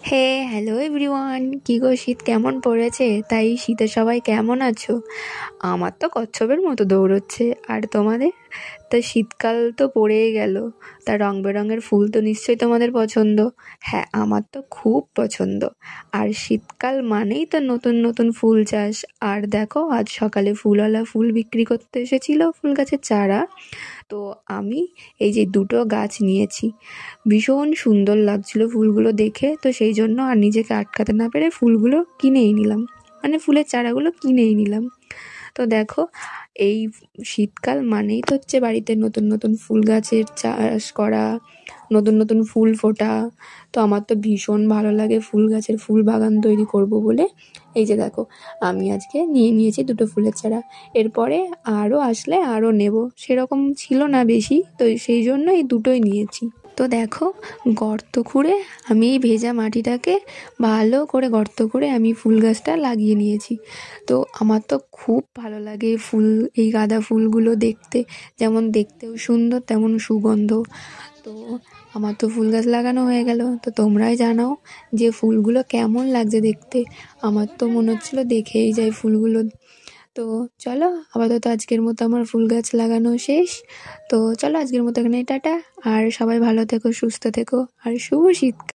Hello everyone, কি গো শীত কেমন পড়েছে? তাই শীতে সবাই কেমন আছো? আমার তো কচ্ছপের মতো দৌড়চ্ছে। আর তোমাদের? তা শীতকাল তো পড়েই গেল, তা রং বেরঙের ফুল তো নিশ্চয়ই তোমাদের পছন্দ। হ্যাঁ, আমার তো খুব পছন্দ। আর শীতকাল মানেই তো নতুন নতুন ফুল চাষ। আর দেখো, আজ সকালে ফুলওয়ালা ফুল বিক্রি করতে এসেছিল, ফুল গাছের চারা। তো আমি এই যে দুটো গাছ নিয়েছি, ভীষণ সুন্দর লাগছিল ফুলগুলো দেখে, তো সেই জন্য আর নিজেকে আটকাতে না পেরে ফুলগুলো কিনেই নিলাম, মানে ফুলের চারাগুলো কিনেই নিলাম। তো দেখো, এই শীতকাল মানেই তো হচ্ছে বাড়িতে নতুন নতুন ফুল গাছের চাষ করা, নতুন নতুন ফুল ফোটা। তো আমার তো ভীষণ ভালো লাগে ফুল গাছের ফুল বাগান তৈরি করব বলে। এই যে দেখো, আমি আজকে নিয়ে নিয়েছি দুটো ফুলের চারা। এরপরে আরও আসলে আরও নেব, সেরকম ছিল না বেশি, তো সেই জন্য এই দুটোই নিয়েছি। তো দেখো, গর্ত খুঁড়ে আমি এই ভেজা মাটিটাকে ভালো করে গর্ত করে আমি ফুল গাছটা লাগিয়ে নিয়েছি। তো আমার তো খুব ভালো লাগে এই গাঁদা ফুলগুলো দেখতে, যেমন দেখতেও সুন্দর তেমন সুগন্ধ। তো আমার তো ফুল গাছ লাগানো হয়ে গেল, তো তোমরাই জানাও যে ফুলগুলো কেমন লাগছে দেখতে। আমার তো মনে হচ্ছিলো দেখেই যাই ফুলগুলো। তো চলো, আপাতত আজকের মতো আমার ফুল গাছ লাগানো শেষ। তো চলো, আজকের মতো এখানে টাটা। আর সবাই ভালো থেকো, সুস্থ থেকো, আর শুভ শীতকাল।